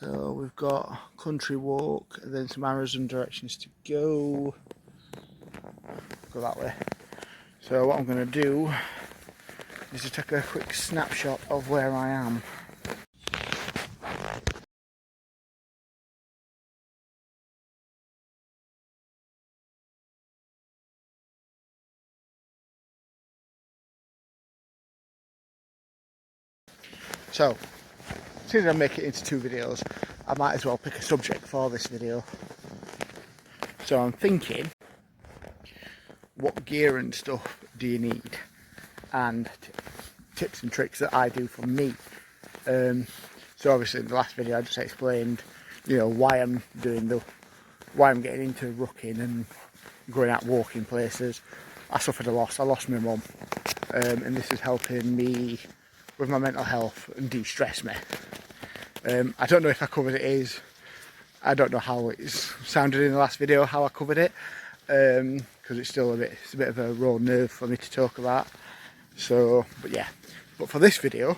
So we've got country walk and then some arrows and directions to go. Go that way. So what I'm going to do is to take a quick snapshot of where I am. So, since I make it into two videos, I might as well pick a subject for this video. So I'm thinking, what gear and stuff do you need? And tips and tricks that I do for me. So obviously in the last video I just explained, why I'm getting into rucking and going out walking places. I suffered a loss. I lost my mum, and this is helping me with my mental health and de-stress me. I don't know if I covered it. I don't know how it's sounded in the last video, how I covered it, because it's still a bit of a raw nerve for me to talk about. So, but yeah. But for this video,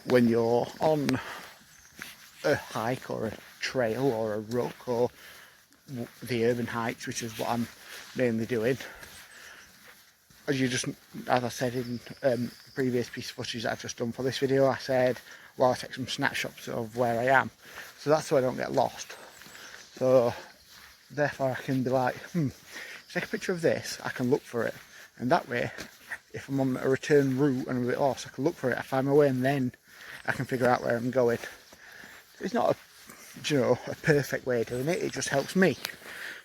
when you're on a hike or a trail or a ruck or the urban hikes, which is what I'm mainly doing, as I said in the previous piece of footage that I've just done for this video, I said, well, I take some snapshots of where I am. So that's so I don't get lost. So therefore I can be like, take a picture of this, I can look for it. And that way, if I'm on a return route and I'm a bit lost, I can look for it, I find my way, and then I can figure out where I'm going. It's not a perfect way of doing it, it just helps me.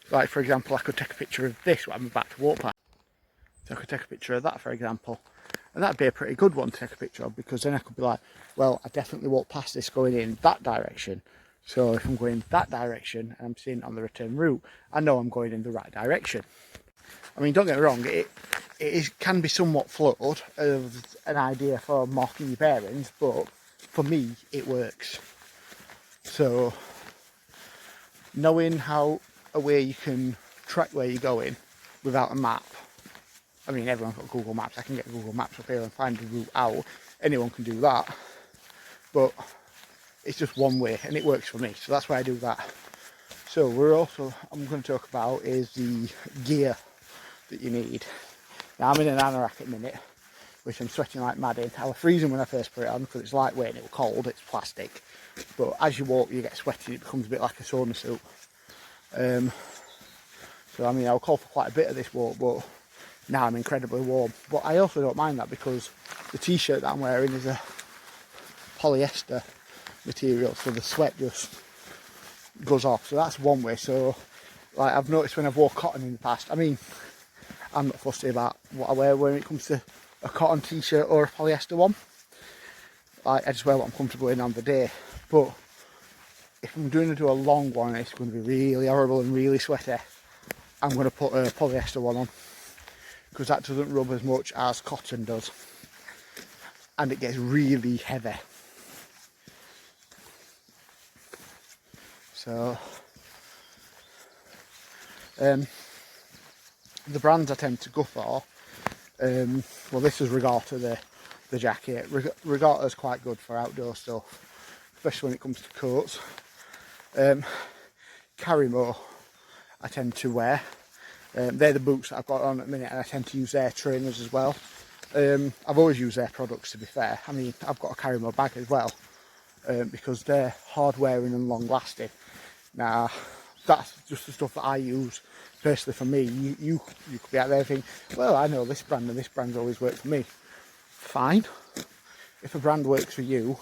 Like, for example, I could take a picture of this, what I'm about to walk past. So I could take a picture of that, for example. And that'd be a pretty good one to take a picture of, because then I could be like, well, I definitely walked past this going in that direction. So if I'm going that direction and I'm seeing it on the return route, I know I'm going in the right direction. I mean, don't get me wrong, it can be somewhat flawed as an idea for marking your bearings, but for me, it works. So knowing how a way you can track where you're going without a map. I mean, everyone's got Google Maps. I can get Google Maps up here and find the route out. Anyone can do that. But it's just one way and it works for me. So that's why I do that. So I'm going to talk about is the gear that you need. Now, I'm in an anorak at the minute, which I'm sweating like mad in. I was freezing when I first put it on because it's lightweight and it was cold. It's plastic. But as you walk, you get sweaty. It becomes a bit like a sauna suit. So, I mean, I'll call for quite a bit of this walk, but now I'm incredibly warm. But I also don't mind that because the t-shirt that I'm wearing is a polyester material, so the sweat just goes off. So that's one way. So, like, I've noticed when I've worn cotton in the past, I mean, I'm not fussy about what I wear when it comes to a cotton t-shirt or a polyester one. Like, I just wear what I'm comfortable in on the day. But if I'm going to do a long one, it's going to be really horrible and really sweaty, I'm going to put a polyester one on, because that doesn't rub as much as cotton does, and it gets really heavy. So the brands I tend to go for, well, this is Regatta, the jacket. Regatta's quite good for outdoor stuff, especially when it comes to coats. Carimo I tend to wear. They're the boots that I've got on at the minute, and I tend to use their trainers as well. I've always used their products, to be fair. I mean, I've got a Carimo bag as well, because they're hard wearing and long lasting. Now, that's just the stuff that I use personally for me. You could be out there thinking, well, I know this brand and this brand's always worked for me. Fine. If a brand works for you,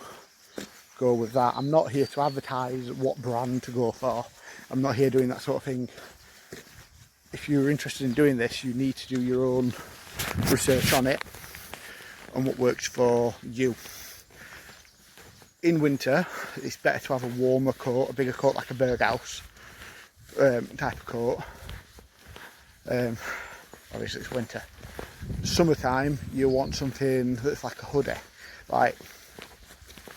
go with that. I'm not here to advertise what brand to go for. I'm not here doing that sort of thing. If you're interested in doing this, you need to do your own research on it and what works for you. In winter, it's better to have a warmer coat, a bigger coat, like a Berghaus type of coat. Obviously it's winter. Summertime, you want something that's like a hoodie. Like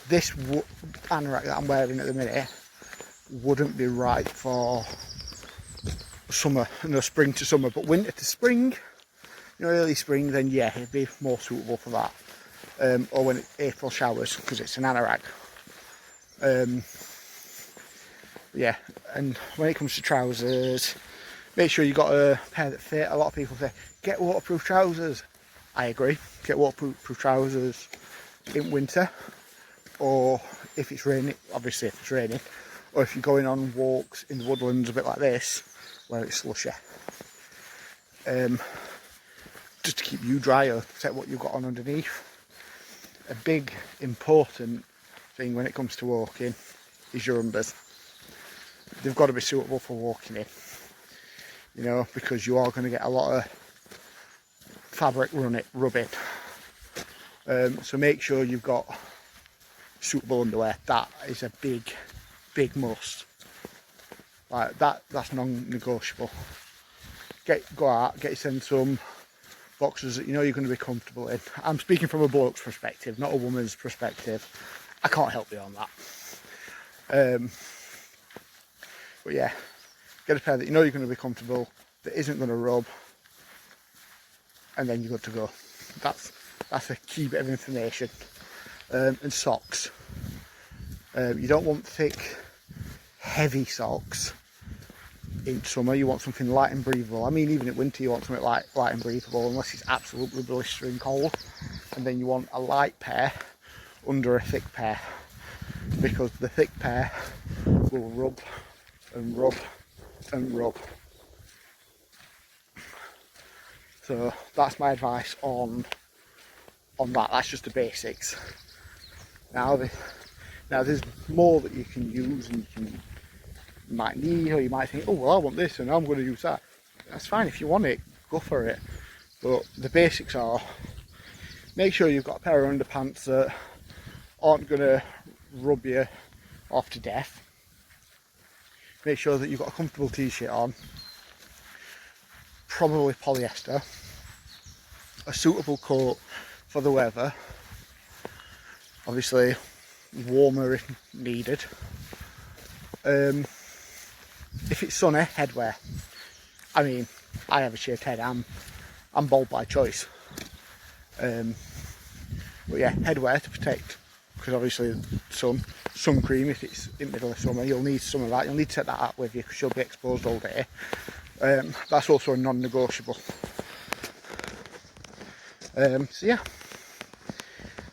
this anorak that I'm wearing at the minute wouldn't be right for summer, spring to summer, but winter to spring, early spring, then yeah, it'd be more suitable for that. Or when it's April showers, because it's an anorak. Yeah, and when it comes to trousers, make sure you got a pair that fit. A lot of people say, get waterproof trousers. I agree, get waterproof trousers in winter, or if it's raining, obviously if it's raining, or if you're going on walks in the woodlands a bit like this, where it's slushy. Just to keep you dry or protect what you've got on underneath. A big important thing when it comes to walking is your unders. They've got to be suitable for walking in, you know, because you are going to get a lot of fabric rubbing. So make sure you've got suitable underwear. That is a big must. Like that's non-negotiable. Go out, get yourself some boxers that you know you're going to be comfortable in. I'm speaking from a bloke's perspective, not a woman's perspective. I can't help you on that. But yeah, get a pair that you know you're going to be comfortable, that isn't going to rub, and then you're good to go. That's a key bit of information. And socks. You don't want thick, heavy socks in summer. You want something light and breathable. I mean, even in winter you want something light and breathable, unless it's absolutely blistering cold. And then you want a light pair under a thick pair, because the thick pair will rub and rub and rub. So that's my advice on that. That's just the basics. Now there's more that you can use, and you might need, or you might think, oh well, I want this and I'm going to use that. That's fine. If you want it, go for it. But the basics are, make sure you've got a pair of underpants that aren't going to rub you off to death. Make sure that you've got a comfortable t-shirt on, probably polyester, a suitable coat for the weather, obviously warmer if needed. If it's sunny, headwear. I mean, I have a shaved head, I'm bald by choice. But yeah, headwear to protect, because obviously sun cream, if it's in the middle of summer, you'll need some of that. You'll need to take that out with you because you'll be exposed all day. That's also a non-negotiable. So yeah,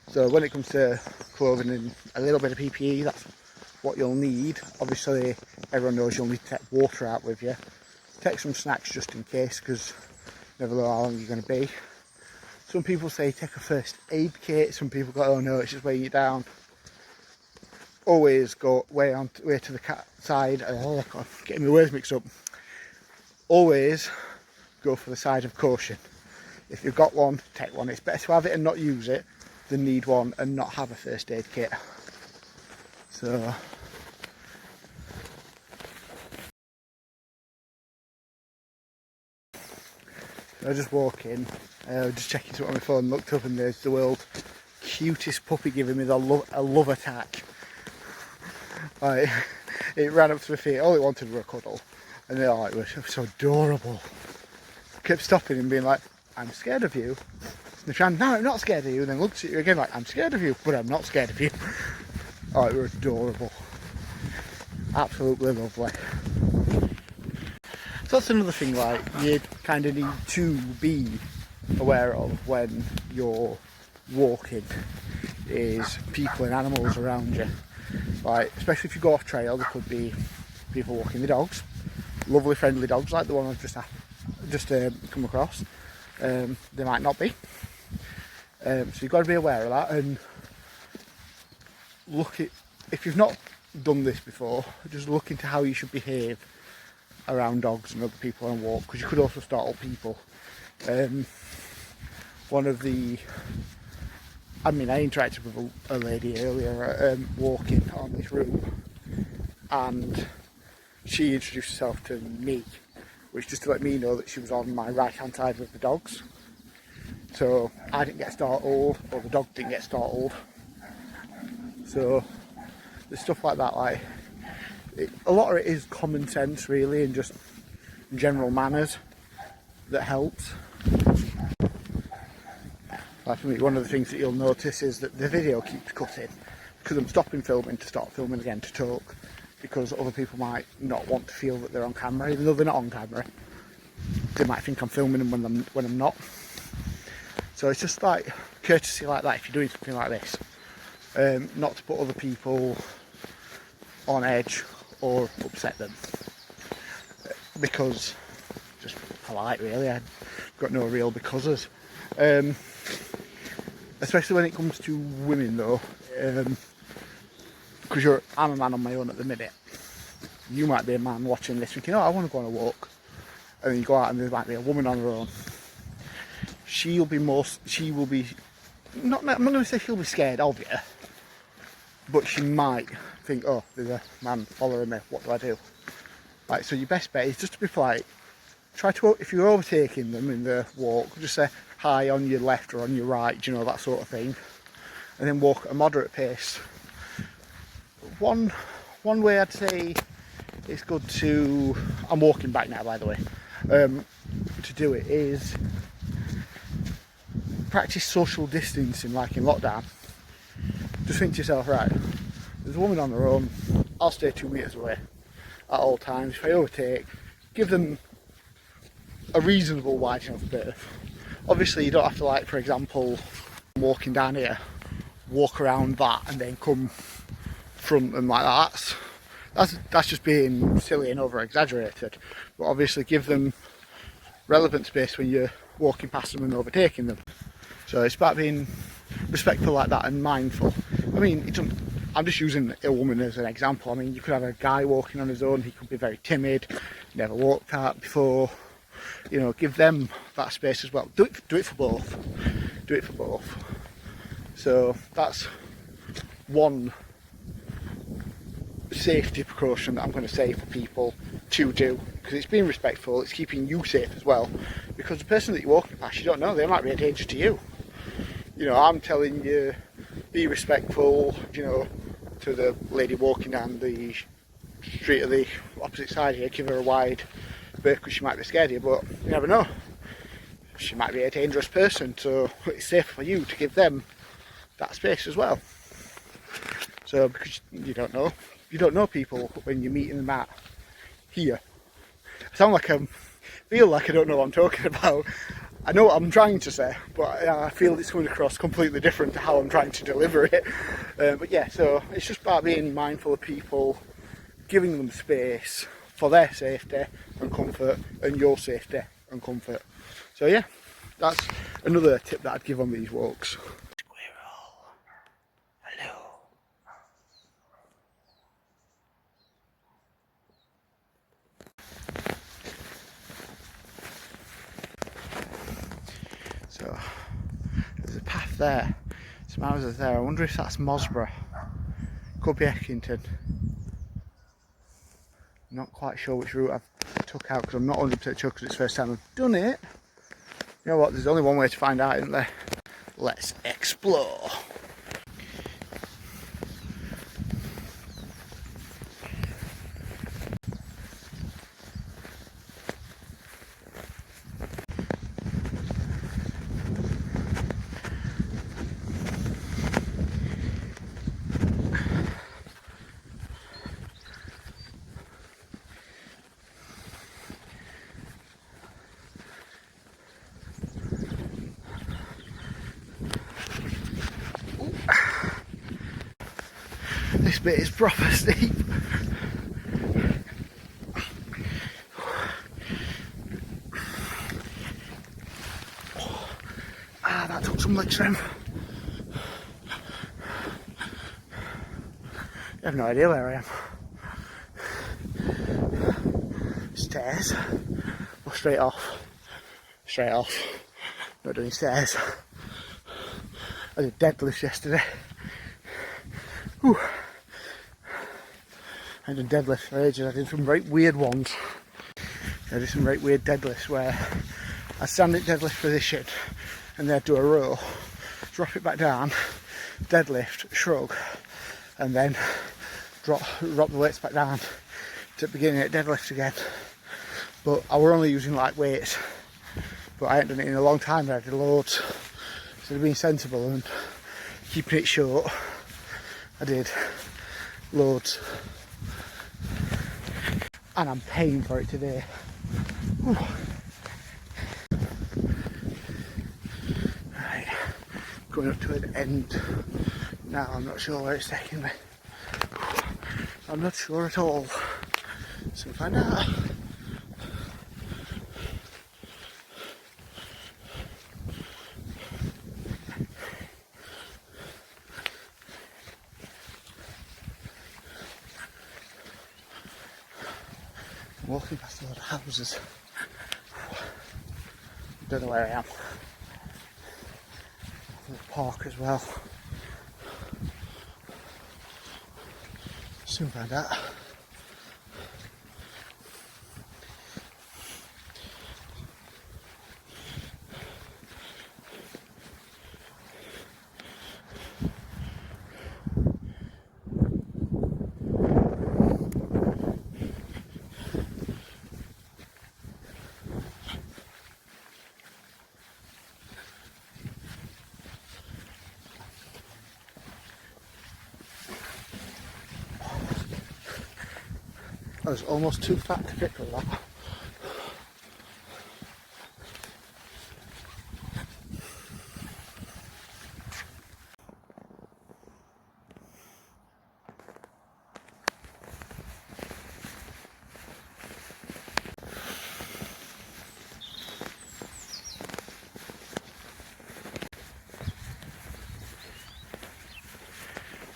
so when it comes to clothing and a little bit of PPE, that's what you'll need. Obviously everyone knows you'll need to take water out with you. Take some snacks just in case, because you never know how long you're going to be. Some people say take a first aid kit. Some people go, oh no, it's just weighing you down. Always go way to the side. Oh God, getting my words mixed up. Always go for the side of caution. If you've got one, take one. It's better to have it and not use it than need one and not have a first aid kit. So I was just walking, just checking something on my phone, looked up and there's the world's cutest puppy giving me a love attack. Like, it ran up to my feet, all it wanted was a cuddle, and it was so adorable. I kept stopping and being like, I'm scared of you. And Shan, no, I'm not scared of you, and then looks at you again like, I'm scared of you, but I'm not scared of you. Oh, it was adorable. Absolutely lovely. So that's another thing, like, you kind of need to be aware of when you're walking, is people and animals around you. Like, especially if you go off trail, there could be people walking the dogs, lovely friendly dogs like the one I've just come across. They might not be. So you've got to be aware of that, and look at, if you've not done this before, just look into how you should behave around dogs and other people on walk, because you could also startle people. I interacted with a lady earlier walking on this route, and she introduced herself to me, which just to let me know that she was on my right hand side with the dogs. So I didn't get startled, or the dog didn't get startled. So there's stuff like that, like a lot of it is common sense really, and just general manners that helps. Like for me, one of the things that you'll notice is that the video keeps cutting, because I'm stopping filming to start filming again to talk, because other people might not want to feel that they're on camera, even though they're not on camera. They might think I'm filming them when I'm not. So it's just like courtesy like that if you're doing something like this, not to put other people on edge or upset them, because just polite really. I've got no real becauses. Especially when it comes to women though, because I'm a man on my own at the minute. You might be a man watching this thinking, oh, I want to go on a walk, and then you go out and there might be a woman on her own. I'm not going to say she'll be scared of you, but she might think, oh, there's a man following me, what do I do? Like, so your best bet is just to be polite. Try to, if you're overtaking them in the walk, just say hi on your left or on your right, you know, that sort of thing, and then walk at a moderate pace. One way I'd say it's good to, I'm walking back now by the way, to do it is practice social distancing like in lockdown. Just think to yourself, right, there's a woman on her own, I'll stay 2 meters away at all times. If I overtake, give them a reasonable wide enough berth. Obviously you don't have to, like, for example, walking down here, walk around that and then come front and like that. That's just being silly and over exaggerated. But obviously give them relevant space when you're walking past them and overtaking them. So it's about being respectful like that and mindful. I mean, I'm just using a woman as an example. I mean, you could have a guy walking on his own, he could be very timid, never walked out before. You know, give them that space as well. Do it for both. Do it for both. So that's one safety precaution that I'm going to say for people to do, because it's being respectful, it's keeping you safe as well, because the person that you're walking past, you don't know, they might be a danger to you. You know, I'm telling you, be respectful, you know, to the lady walking down the street of the opposite side here, give her a wide berth because she might be scared of you, but you never know, she might be a dangerous person, so it's safe for you to give them that space as well. So because you don't know people when you're meeting them out here. I sound like feel like I don't know what I'm talking about. I know what I'm trying to say, but I feel it's coming across completely different to how I'm trying to deliver it. But yeah, so it's just about being mindful of people, giving them space for their safety and comfort, and your safety and comfort. So yeah, that's another tip that I'd give on these walks. Squirrel, hello. So there's a path there, some houses there. I wonder if that's Mosborough, could be Eckington. Not quite sure which route I've took out because I'm not 100% sure because it's the first time I've done it. You know what, there's only one way to find out, isn't there? Let's explore. This bit is proper steep. That took some leg strength. I have no idea where I am. Stairs. Or straight off. Straight off. Not doing stairs. I did deadlifts yesterday. Whew. I did deadlifts for ages. I did some very weird ones. I did some very weird deadlifts where I stand in deadlift position and then do a row, drop it back down, deadlift, shrug, and then drop the weights back down to beginning at deadlift again. But I were only using light weights, but I hadn't done it in a long time. I did loads, so being sensible and keeping it short I did. Loads. And I'm paying for it today. Whew. Right, going up to an end. Now I'm not sure where it's taking me. I'm not sure at all. So we'll find out. Walking past a lot of houses. Don't know where I am. There's a park as well. Soon find out. I was almost too fat to fit through that.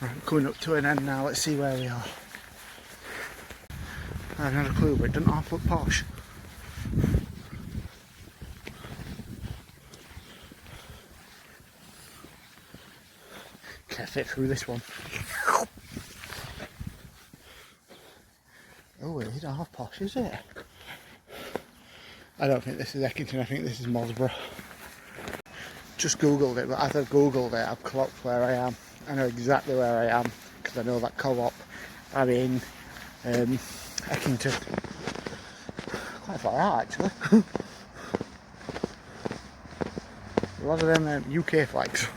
Right, coming up to an end now, let's see where we are. I have not a clue, but it doesn't half look posh. Can't fit through this one. Oh, it isn't half posh, is it? I don't think this is Eckington, I think this is Mosborough. Just googled it, but as I've googled it, I've clocked where I am. I know exactly where I am, because I know that co-op. I'm in Eckington. Quite far out, actually. A lot of them UK flags.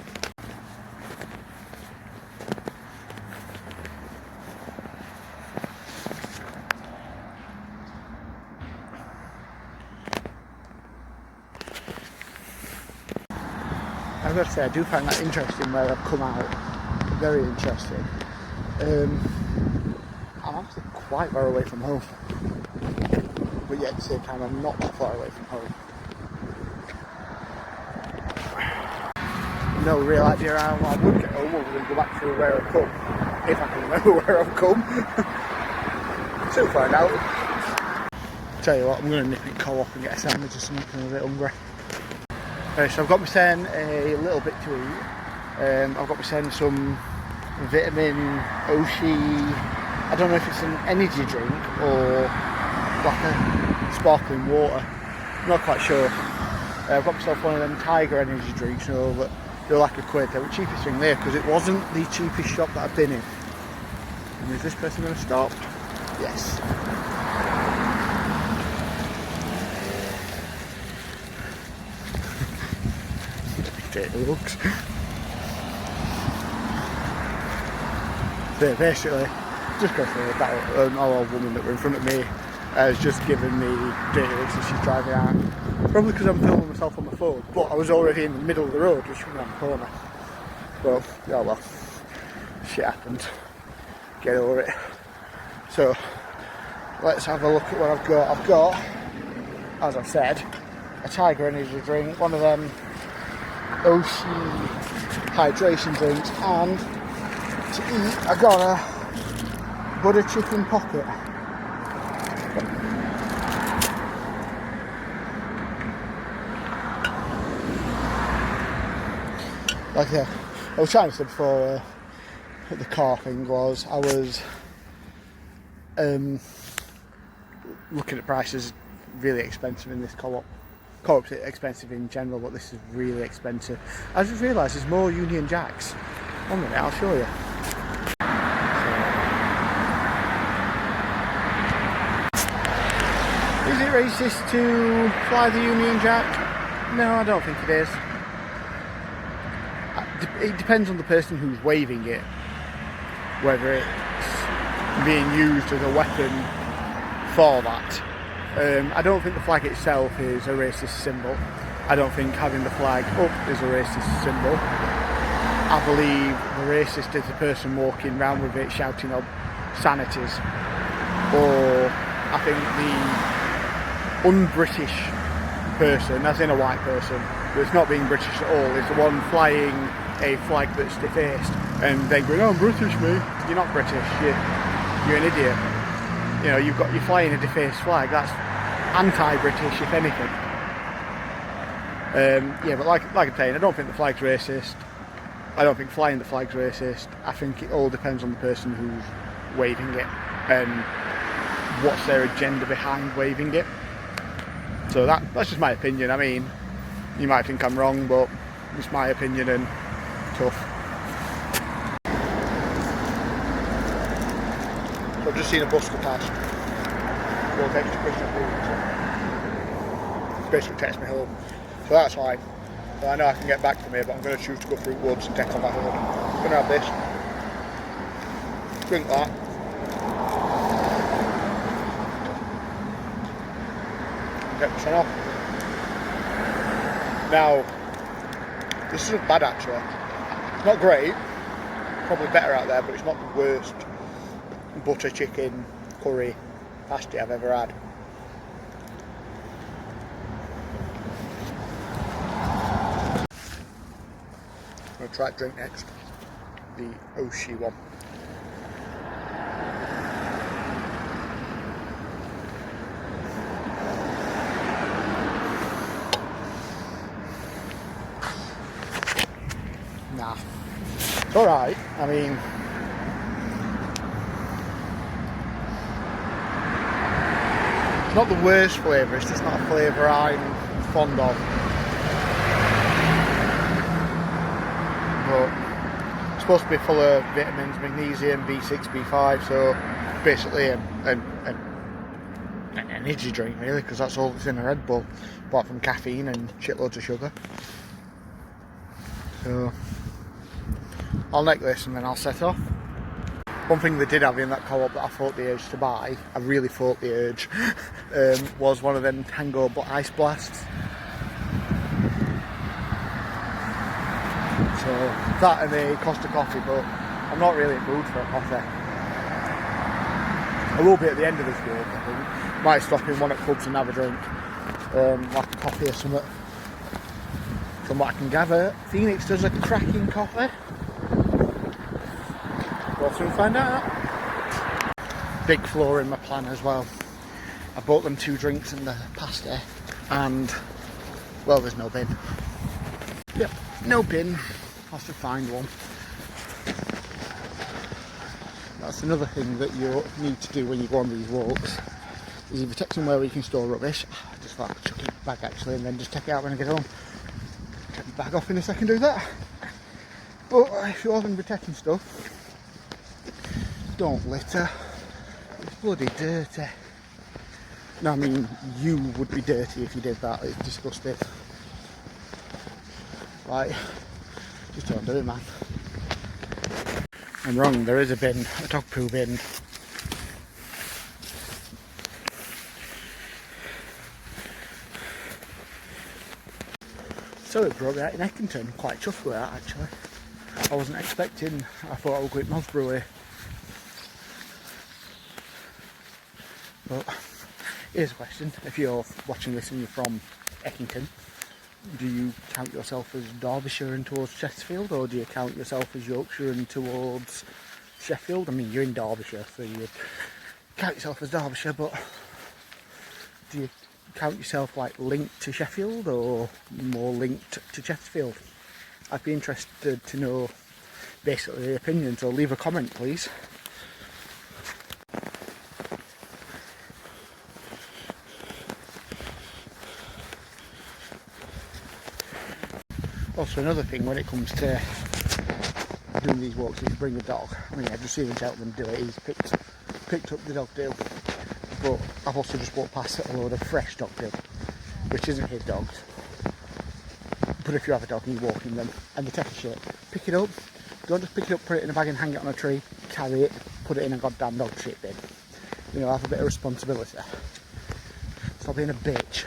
I've got to say, I do find that interesting where I've come out. Very interesting. I'm actually quite far away from home. But yet at the same time, I'm not that far away from home. No real idea how I would get home other than go back through where I've come. If I can remember where I've come. Soon find out. Tell you what, I'm going to nip in co-op and get a sandwich or something, I'm a bit hungry. So I've got myself a little bit to eat. I've got myself some vitamin Oshi. I don't know if it's an energy drink or like a sparkling water. I'm not quite sure. I've got myself one of them Tiger energy drinks, you know, that they're like £1. They were the cheapest thing there because it wasn't the cheapest shop that I've been in. And is this person going to stop? Yes. It looks. So basically, just go through that old woman that were in front of me has just given me dirty looks as she's driving out. Probably because I'm filming myself on my phone, but I was already in the middle of the road, which was around the corner. Well, yeah, well, shit happened. Get over it. So, let's have a look at what I've got. I've got, as I've said, a Tiger energy drink, one of them Oshi hydration drinks, and to eat I got a butter chicken pocket. Like I was trying to say before the car thing was, I was looking at prices really expensive in this co-op. Co-op's expensive in general, but this is really expensive. I just realised there's more Union Jacks. 1 minute, I'll show you. Is it racist to fly the Union Jack? No, I don't think it is. It depends on the person who's waving it. whether it's being used as a weapon for that. I don't think the flag itself is a racist symbol. I don't think having the flag up is a racist symbol. I believe the racist is the person walking around with it shouting obscenities. Or I think the un-British person, as in a white person, that's not being British at all, is the one flying a flag that's defaced and then going, "Oh, I'm British, mate." You're not British, you're an idiot. You know, you're flying a defaced flag. That's anti-British, if anything. Yeah, but like I'm saying, I don't think the flag's racist. I don't think flying the flag's racist. I think it all depends on the person who's waving it and what's their agenda behind waving it. So that's just my opinion. I mean, you might think I'm wrong, but it's my opinion and tough. So I've just seen a bus go past. Well, takes to Christian It's basically takes me home. So that's fine. So I know I can get back from here, but I'm going to choose to go through woods and take on my hood. I'm going to have this. Drink that. Get the sun off. Now, this isn't bad actually. It's not great. Probably better out there, but it's not the worst butter chicken curry pasty I've ever had. I'm going to try to drink next. The Oshi one. Nah. It's alright. I mean, it's not the worst flavour, it's just not a flavour I'm fond of. But it's supposed to be full of vitamins, magnesium, B6, B5, so basically an energy drink really, because that's all that's in a Red Bull, apart from caffeine and shitloads of sugar. So I'll neck this and then I'll set off. One thing they did have in that co-op that I fought the urge to buy, I really fought the urge, was one of them Tango Ice Blasts. So that and a Costa coffee, but I'm not really in the mood for a coffee. I will be at the end of this walk, I think. Might stop in one at pubs and have a drink, like a coffee or something. From what I can gather, Phoenix does a cracking coffee. We'll soon find out. Big flaw in my plan as well. I bought them 2 drinks and the pasta, and well, there's no bin. Yep, no bin. I'll have to find one. That's another thing that you need to do when you go on these walks. Is either take somewhere where you can store rubbish. I just thought I could chuck it back actually, and then just take it out when I get home. Take my bag off in a second, do that. But if you're going to be taking stuff, don't litter. It's bloody dirty. No, I mean, you would be dirty if you did that. It's disgusting. Like, just don't do it, man. I'm wrong, there is a bin, a dog poo bin. So it brought me out in Eckington, quite chuffed with that actually. I wasn't expecting, I thought I would go at Mosbury. But here's a question, if you're watching this and you're from Eckington, do you count yourself as Derbyshire and towards Chesterfield, or do you count yourself as Yorkshire and towards Sheffield? I mean, you're in Derbyshire, so you count yourself as Derbyshire, but do you count yourself like linked to Sheffield or more linked to Chesterfield? I'd be interested to know basically the opinion, so leave a comment please. Also, another thing when it comes to doing these walks, if you bring a dog, I mean, I've just seen a gentleman do it, he's picked up the dog deal, but I've also just walked past a load of fresh dog deal, which isn't his dogs. But if you have a dog and you're walking them and they take a shit, pick it up, Don't just pick it up, put it in a bag and hang it on a tree, carry it, put it in a goddamn dog shit bin. You know, have a bit of responsibility. Stop being a bitch.